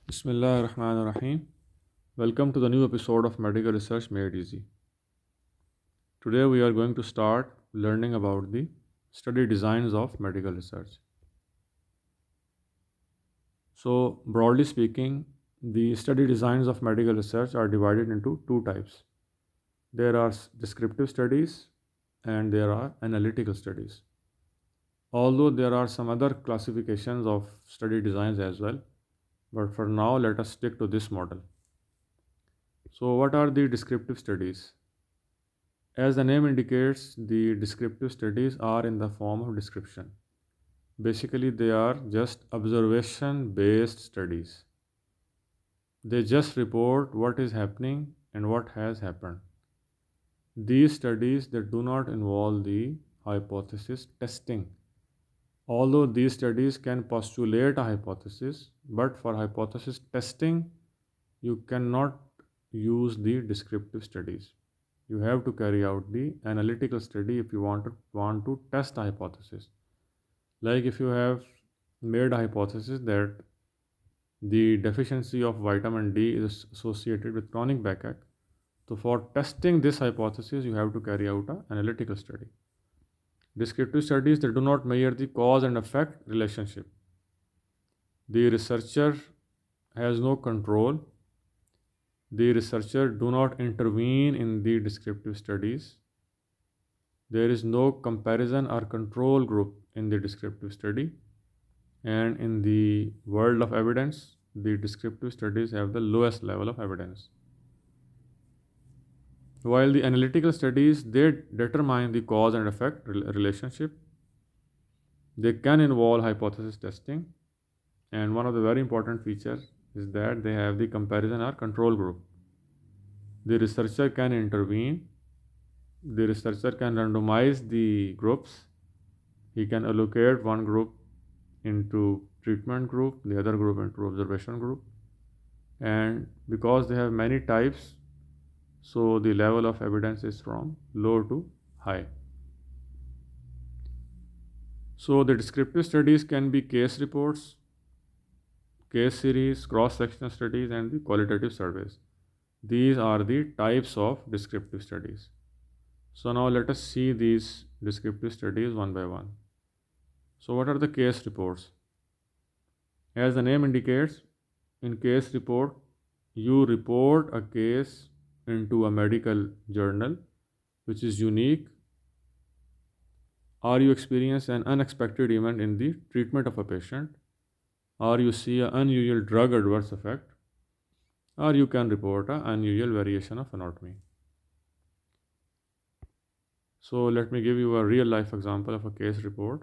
Bismillah ar-Rahman ar-Rahim. Welcome to the new episode of Medical Research Made Easy. Today we are going to start learning about the study designs of medical research. So, broadly speaking, the study designs of medical research are divided into two types. There are descriptive studies and there are analytical studies. Although there are some other classifications of study designs as well, but for now let us stick to this model. So, what are the descriptive studies? As the name indicates, the descriptive studies are in the form of description. Basically, they are just observation based studies. They just report what is happening and what has happened. These studies that do not involve the hypothesis testing. Although these studies can postulate a hypothesis, but for hypothesis testing, you cannot use the descriptive studies. You have to carry out the analytical study if you want to test a hypothesis. Like if you have made a hypothesis that the deficiency of vitamin D is associated with chronic backache, so for testing this hypothesis, you have to carry out an analytical study. Descriptive studies that do not measure the cause and effect relationship. The researcher has no control. The researcher do not intervene in the descriptive studies. There is no comparison or control group in the descriptive study. And in the world of evidence, the descriptive studies have the lowest level of evidence. While the analytical studies, they determine the cause and effect relationship. They can involve hypothesis testing. And one of the very important features is that they have the comparison or control group. The researcher can intervene. The researcher can randomize the groups. He can allocate one group into treatment group, the other group into observation group. And because they have many types, so the level of evidence is from low to high. So the descriptive studies can be case reports, case series, cross-sectional studies, and the qualitative surveys. These are the types of descriptive studies. So now let us see these descriptive studies one by one. So what are the case reports? As the name indicates, in case report, you report a case into a medical journal which is unique, or you experience an unexpected event in the treatment of a patient, or you see an unusual drug adverse effect, or you can report an unusual variation of anatomy. So let me give you a real life example of a case report.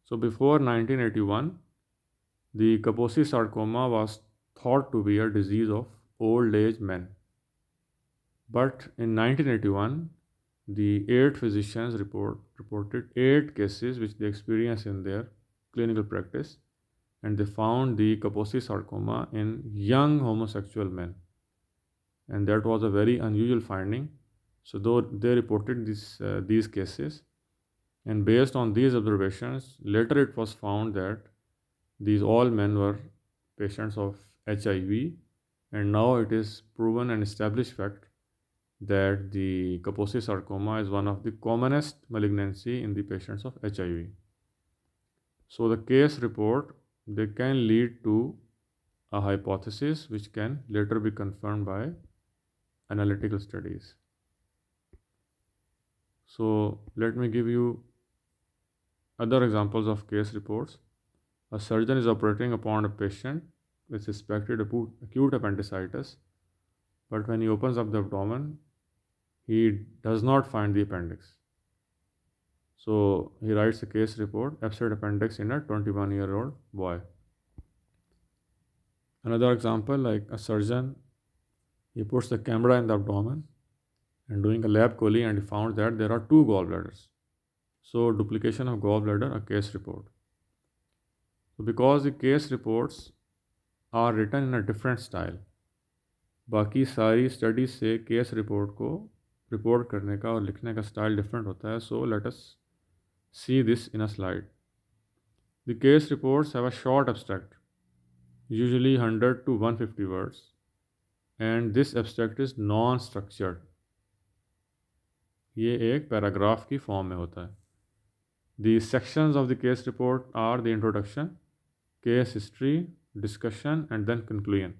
So before 1981, the Kaposi sarcoma was thought to be a disease of old age men. But in 1981, the eight physicians reported eight cases which they experienced in their clinical practice, and they found the Kaposi sarcoma in young homosexual men, and that was a very unusual finding. So though they reported these cases, and based on these observations, later it was found that these all men were patients of HIV, and now it is proven and established fact that the Kaposi sarcoma is one of the commonest malignancy in the patients of HIV. So the case report, they can lead to a hypothesis which can later be confirmed by analytical studies. So let me give you other examples of case reports. A surgeon is operating upon a patient with suspected acute appendicitis, but when he opens up the abdomen, he does not find the appendix. So he writes a case report, abscess appendix in a 21-year-old boy. Another example, like a surgeon, he puts the camera in the abdomen and doing a lab chole, and he found that there are two gallbladders. So duplication of gallbladder, a case report. So because the case reports are written in a different style, बाकी सारी studies से case report को report करने का और लिखने का style different होता है. So let us see this in a slide. The case reports have a short abstract. usually 100 to 150 words, and this abstract is non-structured. ये एक पैराग्राफ की फॉर्म में होता है. The sections of the case report are the introduction, case history, discussion, and then conclusion.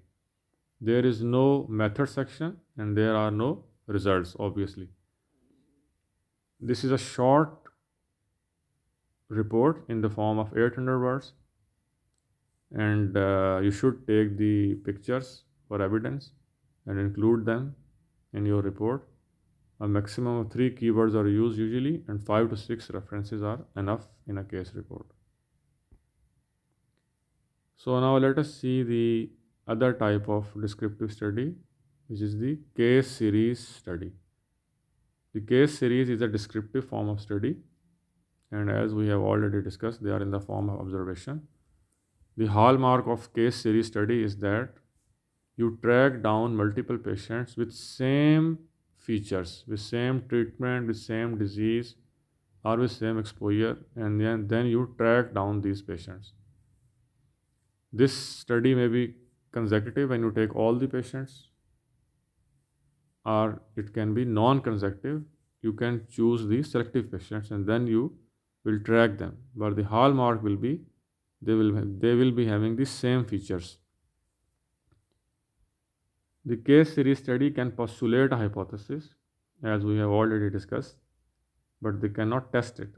There is no method section and there are no results, obviously. This is a short report in the form of 800 words, and you should take the pictures for evidence and include them in your report. A maximum of 3 keywords are used usually, and 5 to 6 references are enough in a case report. So now let us see the other type of descriptive study, which is the case series study. The case series is a descriptive form of study, and as we have already discussed, they are in the form of observation. The hallmark of case series study is that you track down multiple patients with same features, with same treatment, with same disease, or with same exposure, and then you track down these patients. This study may be consecutive when you take all the patients, or it can be non-consecutive. You can choose the selective patients and then you will track them. But the hallmark will be they will be having the same features. The case series study can postulate a hypothesis, as we have already discussed, but they cannot test it.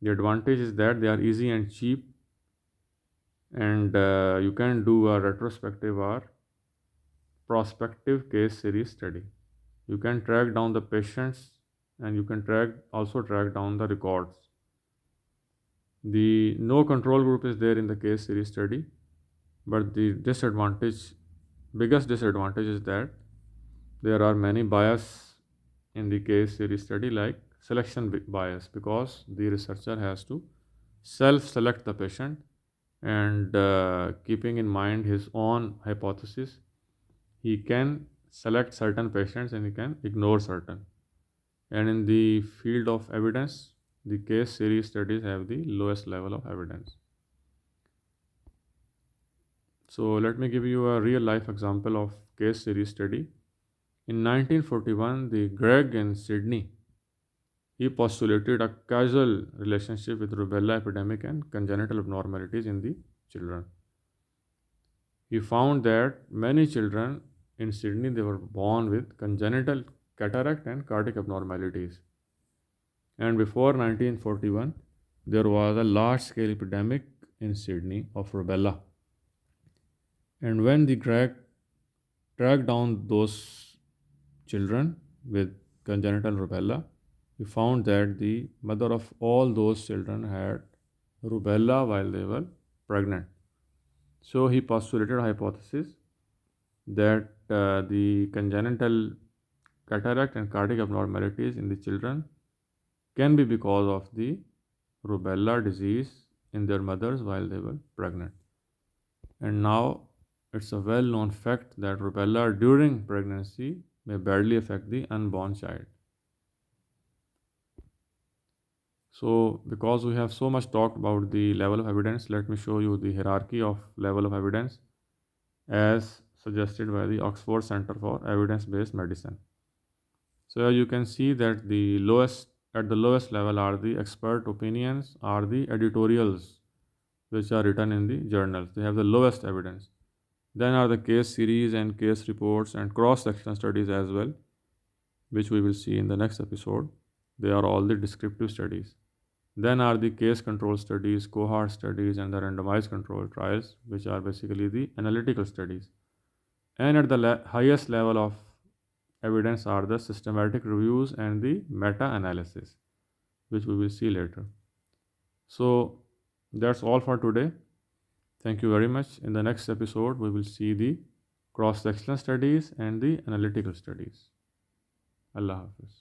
The advantage is that they are easy and cheap, and you can do a retrospective or prospective case series study. You can track down the patients and you can also track down the records. The no control group is there in the case series study, but the biggest disadvantage is that there are many bias in the case series study, like selection bias, because the researcher has to self select the patient, and keeping in mind his own hypothesis, he can select certain patients and he can ignore certain. And in the field of evidence, the case series studies have the lowest level of evidence. So let me give you a real life example of case series study. In 1941, the Gregg in Sydney, he postulated a causal relationship with rubella epidemic and congenital abnormalities in the children. He found that many children in Sydney, they were born with congenital cataract and cardiac abnormalities. And before 1941, there was a large scale epidemic in Sydney of rubella. And when the Gregg tracked down those children with congenital rubella, he found that the mother of all those children had rubella while they were pregnant. So he postulated a hypothesis that the congenital cataract and cardiac abnormalities in the children can be because of the rubella disease in their mothers while they were pregnant. And now it's a well known fact that rubella during pregnancy may badly affect the unborn child. So, because we have so much talked about the level of evidence, let me show you the hierarchy of level of evidence as suggested by the Oxford Center for Evidence-Based Medicine. So you can see that at the lowest level are the expert opinions, are the editorials which are written in the journals. They have the lowest evidence. Then are the case series and case reports and cross-section studies as well, which we will see in the next episode. They are all the descriptive studies. Then are the case control studies, cohort studies, and the randomized control trials, which are basically the analytical studies. And at the highest level of evidence are the systematic reviews and the meta-analysis, which we will see later. So that's all for today. Thank you very much. In the next episode, we will see the cross-sectional studies and the analytical studies. Allah Hafiz.